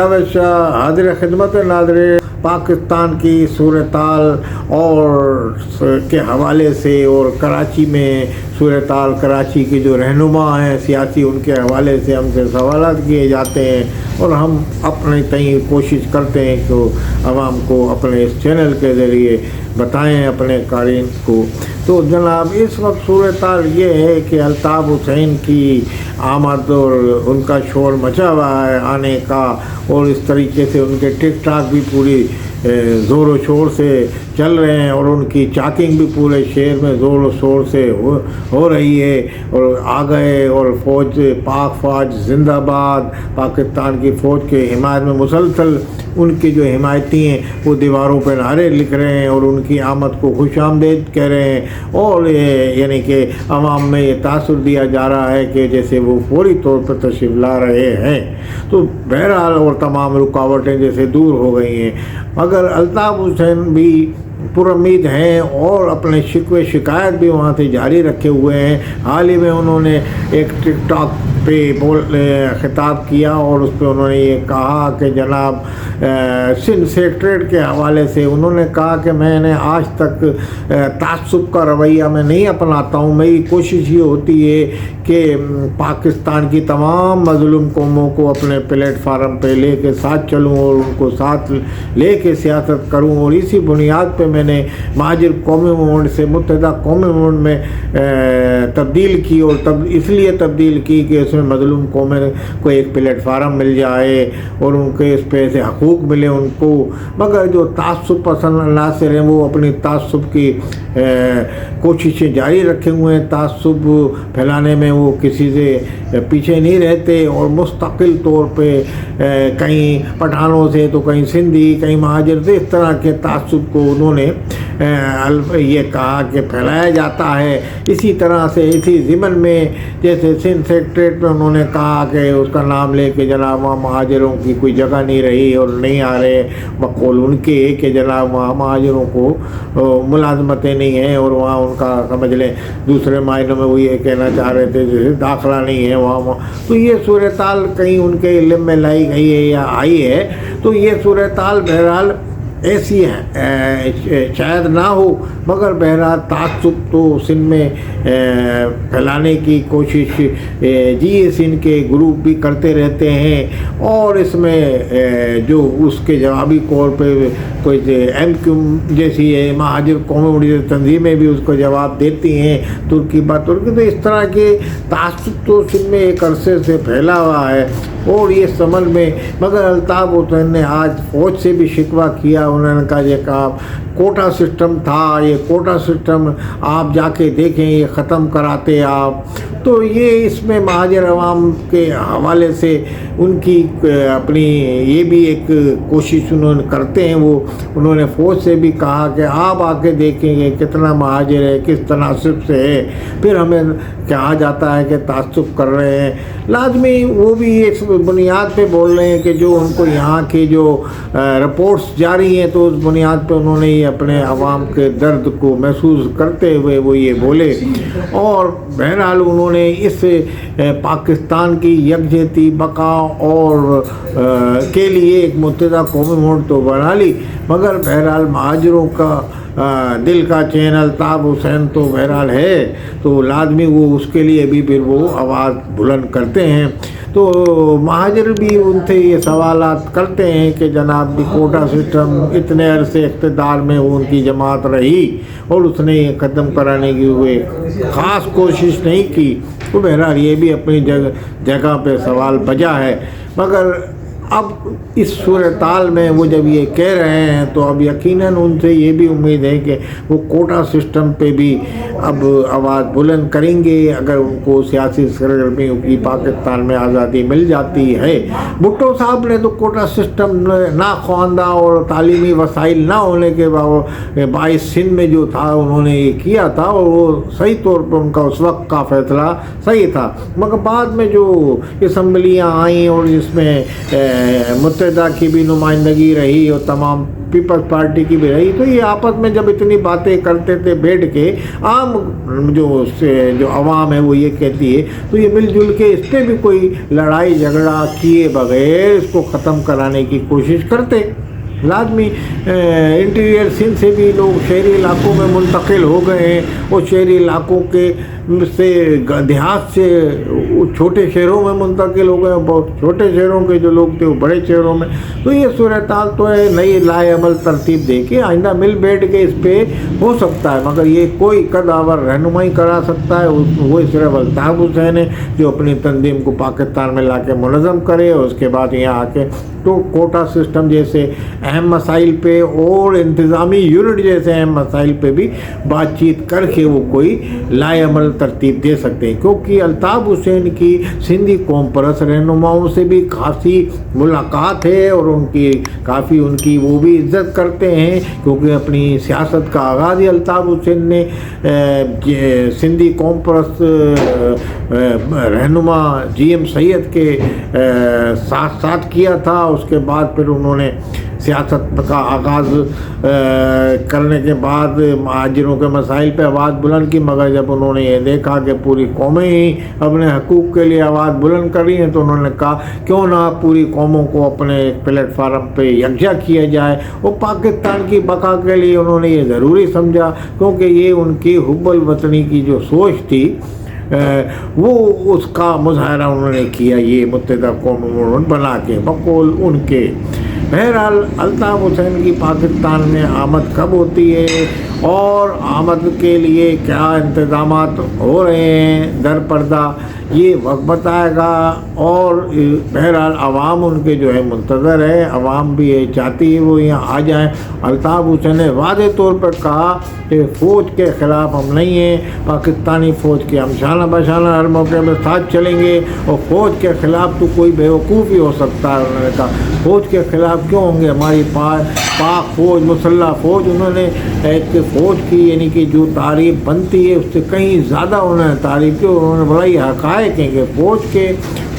حاضر خدمت ناظرین، پاکستان کی صورتحال اور کے حوالے سے اور کراچی میں صورتحال، کراچی کے جو رہنما ہیں سیاسی، ان کے حوالے سے ہم سے سوالات کیے جاتے ہیں اور ہم اپنے تئیں کوشش کرتے ہیں کہ عوام کو اپنے اس چینل کے ذریعے بتائیں اپنے قارئین کو۔ تو جناب اس وقت صورتحال یہ ہے کہ الطاف حسین کی آمد اور ان کا شور مچا ہوا ہے آنے کا، اور اس طریقے سے ان کے ٹک ٹاک بھی پوری زور و شور سے چل رہے ہیں اور ان کی چاکنگ بھی پورے شہر میں زور و شور سے ہو رہی ہے، اور آ گئے اور فوج، پاک فوج زندہ باد، پاکستان کی فوج کے حمایت میں مسلسل ان کے جو حمایتی ہیں وہ دیواروں پہ نعرے لکھ رہے ہیں اور ان کی آمد کو خوش آمدید کہہ رہے ہیں، اور یعنی کہ عوام میں یہ تاثر دیا جا رہا ہے کہ جیسے وہ فوری طور پر تشریف لا رہے ہیں۔ تو بہرحال اور تمام رکاوٹیں جیسے دور ہو گئی ہیں، مگر الطاف حسین بھی پر امید ہیں اور اپنے شکوے شکایت بھی وہاں سے جاری رکھے ہوئے ہیں۔ حال ہی میں انہوں نے ایک ٹک ٹاک پہ خطاب کیا اور اس پہ انہوں نے یہ کہا کہ جناب سندھ سیکریٹریٹ کے حوالے سے انہوں نے کہا کہ میں نے آج تک تعصب کا رویہ میں نہیں اپناتا ہوں، میری کوشش یہ ہوتی ہے کہ پاکستان کی تمام مظلوم قوموں کو اپنے پلیٹ فارم پہ لے کے ساتھ چلوں اور ان کو ساتھ لے کے سیاست کروں، اور اسی بنیاد پہ میں نے مہاجر قومی موومنٹ سے متحدہ قومی موومنٹ میں تبدیل کی، اور اس لیے تبدیل کی کہ اس میں مظلوم قومیں کو ایک پلیٹ فارم مل جائے اور ان کے اس پہ سے حقوق ملے ان کو۔ مگر جو تعصب پسند عناصر ہیں وہ اپنی تعصب کی کوششیں جاری رکھے ہوئے ہیں، تعصب پھیلانے میں وہ کسی سے پیچھے نہیں رہتے، اور مستقل طور پہ کہیں پٹھانوں سے تو کہیں سندھی، کہیں مہاجر سے، اس طرح کے تعصب کو انہوں نے یہ کہا کہ پھیلایا جاتا ہے۔ اسی طرح سے اسی ضمن میں جیسے سندھ سیکریٹریٹ میں انہوں نے کہا کہ اس کا نام لے کے جناب وہاں مہاجروں کی کوئی جگہ نہیں رہی اور نہیں آ رہے، بقول ان کے کہ جناب وہاں مہاجروں کو ملازمتیں نہیں ہیں، اور وہاں ان کا سمجھ لیں دوسرے معنوں میں وہ یہ کہنا چاہ رہے تھے جیسے داخلہ نہیں ہے وہاں۔ تو یہ صورتحال کہیں ان کے علم میں لائی گئی ہے یا آئی ہے، تو یہ صورتحال بہرحال ایسی شاید نہ ہو، مگر بہرحال تعصب تو سندھ میں پھیلانے کی کوشش جی سندھ کے گروپ بھی کرتے رہتے ہیں، اور اس میں جو اس کے جوابی طور پہ کوئی ایم کیو جیسی مہاجر قومی تنظیمیں بھی اس کو جواب دیتی ہیں، ترکی با ترکی۔ تو اس طرح کے تعصب تو سندھ میں ایک عرصے سے پھیلا ہوا ہے، اور یہ سمجھ میں مگر الطاف حسین نے آج فوج سے بھی شکوہ کیا، انہوں نے کہا یہ کہا کوٹا سسٹم تھا، یہ کوٹا سسٹم آپ جا کے دیکھیں یہ ختم کراتے آپ۔ تو یہ اس میں مہاجر عوام کے حوالے سے ان کی اپنی یہ بھی ایک کوشش انہوں نے کرتے ہیں، وہ انہوں نے فوج سے بھی کہا کہ آپ آ کے دیکھیں گے کتنا مہاجر ہے، کس تناسب سے ہے، پھر ہمیں کہا جاتا ہے کہ تعصب کر رہے ہیں۔ لازمی وہ بھی اس بنیاد پہ بول رہے ہیں کہ جو ان کو یہاں کی جو رپورٹس جاری ہیں تو اس بنیاد پہ انہوں نے یہ اپنے عوام کے درد کو محسوس کرتے ہوئے وہ یہ بولے، اور بہرحال انہوں نے اس پاکستان کی یکجہتی بقا اور کے لیے ایک متحدہ قومی موومنٹ تو بنا لی، مگر بہرحال مہاجروں کا دل کا چین الطاف حسین تو بہرحال ہے، تو لازمی وہ اس کے لیے بھی پھر وہ آواز بلند کرتے ہیں۔ تو مہاجر بھی ان سے یہ سوالات کرتے ہیں کہ جناب دی کوٹا سسٹم اتنے عرصے اقتدار میں ان کی جماعت رہی اور اس نے یہ ختم کرانے کی کوئی خاص کوشش نہیں کی، تو بہرحال یہ بھی اپنی جگہ پہ سوال بجا ہے۔ مگر اب اس صورتحال میں وہ جب یہ کہہ رہے ہیں تو اب یقیناً ان سے یہ بھی امید ہے کہ وہ کوٹا سسٹم پہ بھی اب آواز بلند کریں گے اگر ان کو سیاسی سرگرمیوں کی پاکستان میں آزادی مل جاتی ہے۔ بھٹو صاحب نے تو کوٹا سسٹم ناخواندہ اور تعلیمی وسائل نہ ہونے کے باعث سندھ میں جو تھا انہوں نے یہ کیا تھا، اور وہ صحیح طور پر ان کا اس وقت کا فیصلہ صحیح تھا، مگر بعد میں جو اسمبلیاں آئیں اور جس میں मुत्तहिदा की भी नुमाइंदगी रही और तमाम पीपल्स पार्टी की भी रही। तो ये आपस में जब इतनी बातें करते थे बैठ के, आम जो आवाम है वो ये कहती है, तो ये मिलजुल के इस पर भी कोई लड़ाई झगड़ा किए बगैर इसको ख़त्म कराने की कोशिश करते। लाजमी इंटीरियर सिंध से भी लोग शहरी इलाकों में मुंतकिल हो गए हैं और शहरी इलाकों के से देहात से छोटे शहरों में मुंतकिल हो गए। बहुत छोटे शहरों के जो लोग थे वो बड़े शहरों में। तो ये सूरत हाल तो है, नई लाएअमल तरतीब दे के आइंदा मिल बैठ के इस पर हो सकता है, मगर ये कोई कदावर रहनुमाई करा सकता है वो सिर्फ अल्ताफ़ हुसैन है, जो अपनी तंजीम को पाकिस्तान में ला के मुनज़्ज़म करे और उसके बाद यहाँ आके तो कोटा सिस्टम जैसे अहम मसाइल पे और इंतज़ामी यूनिट जैसे अहम मसाइल पे भी बातचीत करके वो कोई लाएअमल तरतीब दे सकते हैं। क्योंकि अल्ताफ़ हुसैन की सिंधी कौम परस्त रहनुमाओं से भी खासी मुलाकात है और काफ़ी उनकी वो भी इज़्ज़त करते हैं, क्योंकि अपनी सियासत का आगाज़ ही अल्ताफ़ हुसैन ने सिंधी कौम परस्त रहनुमा GM सैयद के साथ किया था। उसके बाद फिर उन्होंने सियासत का आगाज़ करने के बाद महाजिरों के मसाइल पे आवाज़ बुलंद की, मगर जब उन्होंने ये देखा कि पूरी कौमें ही अपने हकूक़ के लिए आवाज़ बुलंद कर रही हैं, तो उन्होंने कहा क्यों ना पूरी कौमों को अपने प्लेटफार्म पे यकजा किया जाए। और पाकिस्तान की बका के लिए उन्होंने ये ज़रूरी समझा, क्योंकि ये उनकी हुब्बुल वतनी की जो सोच थी वो उसका मुजाहरा उन्होंने किया ये मुत्तहिदा कौम बना के बकौल उनके। बहरहाल अल्ताफ़ हुसैन की पाकिस्तान में आमद कब होती है और आमद के लिए क्या इंतज़ामात हो रहे हैं दर पर्दा, ये वक्त बताएगा। और बहरहाल आवाम उनके जो है मुंतज़र है, आवाम भी ये चाहती है वो यहाँ आ जाएं। अल्ताफ़ हुसैन ने वाज़ेह तौर पर कहा कि फ़ौज के ख़िलाफ़ हम नहीं हैं, पाकिस्तानी फ़ौज के हम शाना बशाना हर मौके में साथ चलेंगे और फ़ौज के ख़िलाफ़ तो कोई बेवकूफ़ ही हो सकता है। उन्होंने कहा फ़ौज के ख़िलाफ़ क्यों होंगे, हमारी पाक फ़ौज मुसल्लह फ़ौज, उन्होंने एक फ़ौज की यानी कि जो तारीफ़ बनती है उससे कहीं ज़्यादा उन्होंने तारीफ़ की। उन्होंने बड़ा ही हक़ाइक़ है कि फ़ौज के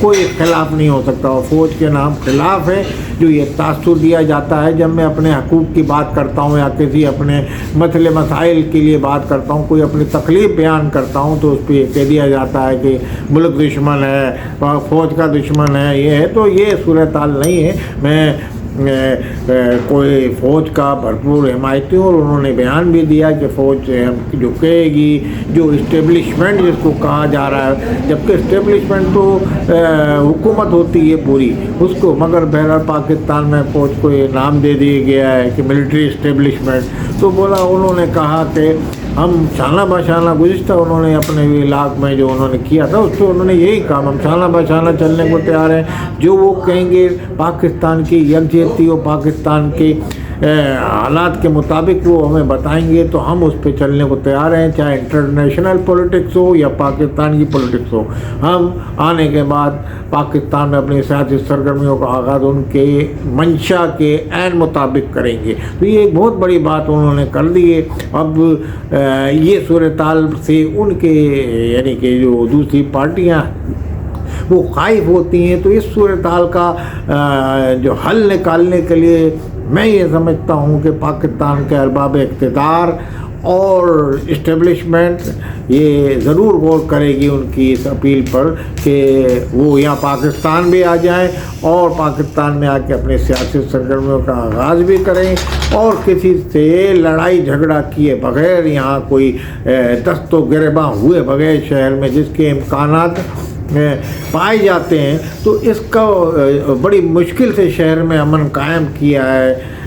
कोई ख़िलाफ़ नहीं हो सकता और फ़ौज के नाम ख़िलाफ़ है जो ये तासुर दिया जाता है। जब मैं अपने हकूक़ की बात करता हूँ या किसी अपने मसले मसाइल के लिए बात करता हूँ, कोई अपनी तकलीफ़ बयान करता हूँ, तो उस पर कह दिया जाता है कि मुल्क दुश्मन है, फ़ौज का दुश्मन है, ये है। तो ये सूरत हाल नहीं है। मैं कोई फ़ौज का भरपूर हिमायती हूँ और उन्होंने बयान भी दिया कि फ़ौज जो कहेगी, जो इस्टेब्लिशमेंट जिसको कहा जा रहा है, जबकि इस्टेब्लिशमेंट तो हुकूमत होती है पूरी उसको, मगर बहरहाल पाकिस्तान में फ़ौज को ये नाम दे दिया गया है कि मिलिट्री इस्टेब्लिशमेंट। तो बोला उन्होंने कहा कि हम शाना बशाना गुज़िश्ता उन्होंने अपने इलाक़े में जो उन्होंने किया था उस पर उन्होंने यही कहा हम शाना बशाना चलने को तैयार हैं, जो वो कहेंगे पाकिस्तान की यकजहती और पाकिस्तान के हालात के मुताबिक वो हमें बताएंगे तो हम उस पर चलने को तैयार हैं, चाहे इंटरनेशनल पॉलिटिक्स हो या पाकिस्तान की पॉलिटिक्स हो। हम आने के बाद पाकिस्तान में अपनी सियासी सरगर्मियों का आगाज़ उनके मंशा के ऐन मुताबिक करेंगे। तो ये एक बहुत बड़ी बात उन्होंने कर दी है। अब ये सूरत हाल से उनके यानी कि जो दूसरी पार्टियाँ वो खाइफ होती हैं। तो इस सूरत हाल का जो हल निकालने के लिए मैं ये समझता हूँ कि पाकिस्तान के अरबाब इक़्तिदार और इस्टेब्लिशमेंट ये ज़रूर गौर करेगी उनकी इस अपील पर कि वो यहाँ पाकिस्तान भी आ जाएं और पाकिस्तान में आके अपने सियासी सरगर्मियों का आगाज़ भी करें और किसी से लड़ाई झगड़ा किए बग़ैर, यहाँ कोई दस्तो गिरबा हुए बग़ैर शहर में जिसके इम्कानात पाए जाते हैं, तो इसका बड़ी मुश्किल से शहर में अमन कायम किया है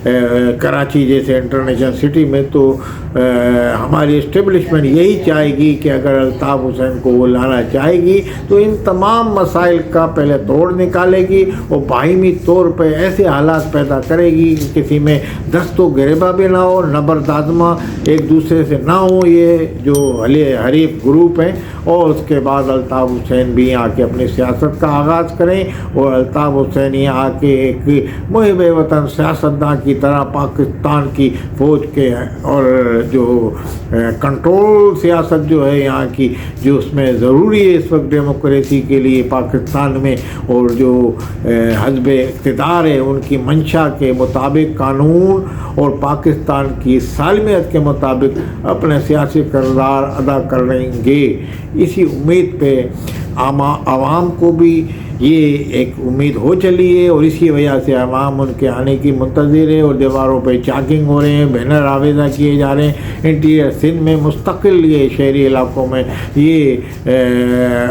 कराची जैसे इंटरनेशनल सिटी में। तो हमारी इस्टेब्लिशमेंट यही चाहेगी कि अगर अल्ताफ़ हुसैन को वो लाना चाहेगी तो इन तमाम मसाइल का पहले तोड़ निकालेगी और बाहिमी तौर पे ऐसे हालात पैदा करेगी कि किसी में दस्तो गिरबा भी ना हो, नबरदाज़मा एक दूसरे से ना हो, ये जो हरीफ ग्रुप हैं। और उसके बाद अल्ताफ़ हुसैन भी आके अपनी सियासत का आगाज़ करें और अल्ताफ़ हुसैन यहाँ आके एक मुहिब वतन सियासतदान की की तरह पाकिस्तान की फ़ौज के और जो कंट्रोल सियासत जो है यहाँ की, जो उसमें ज़रूरी है इस वक्त डेमोक्रेसी के लिए पाकिस्तान में, और जो हज़ब इक़्तिदार है उनकी मंशा के मुताबिक कानून और पाकिस्तान की सालमियत के मुताबिक अपने सियासी किरदार अदा करेंगे। इसी उम्मीद पे आवाम को भी ये एक उम्मीद हो चली है, और इसी वजह से आवाम उनके आने की मुंतज़िर है, और दीवारों पे चैकिंग हो रहे हैं, बैनर आवेज़ा किए जा रहे हैं। इंटीरियर सिंध में मुस्तकिल ये शहरी इलाकों में ये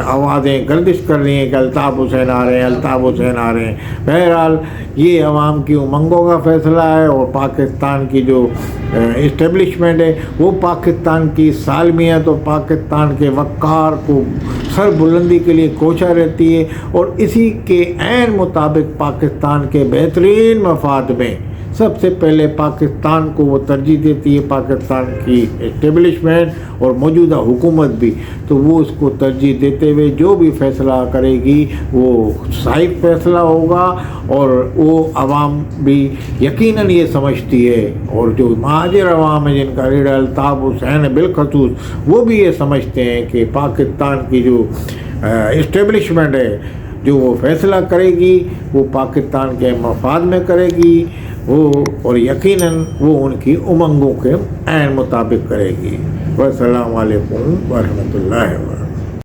आवाज़ें गर्दिश कर रही हैं कि अल्ताफ़ हुसैन आ रहे हैं, अल्ताफ़ हुसैन आ रहे हैं। बहरहाल ये अवाम की उमंगों का फ़ैसला है, और पाकिस्तान की जो इस्टेब्लिशमेंट है वो पाकिस्तान की सालमियत और पाकिस्तान के वक़ार को सर बुलंदी के लिए कोशा रहती है, और इसी के ऐन मुताबिक पाकिस्तान के बेहतरीन मफाद में सबसे पहले पाकिस्तान को वो तरजीह देती है, पाकिस्तान की इस्टेब्लिशमेंट और मौजूदा हुकूमत भी। तो वो उसको तरजीह देते हुए जो भी फ़ैसला करेगी वो सही फ़ैसला होगा, और वो आवाम भी यकीनन ये समझती है, और जो महाजिर अवाम है जिनका लीडर अल्ताफ़ हुसैन है बिलखसूस, वो भी ये समझते हैं कि पाकिस्तान की जो इस्टेब्लिशमेंट है जो वो फ़ैसला करेगी वो पाकिस्तान के मफाद में करेगी, वो और यकीनन वो उनकी उमंगों के ऐन मुताबिक करेगी। वस्सलामु अलैकुम व रहमतुल्लाहि व बरकातहू।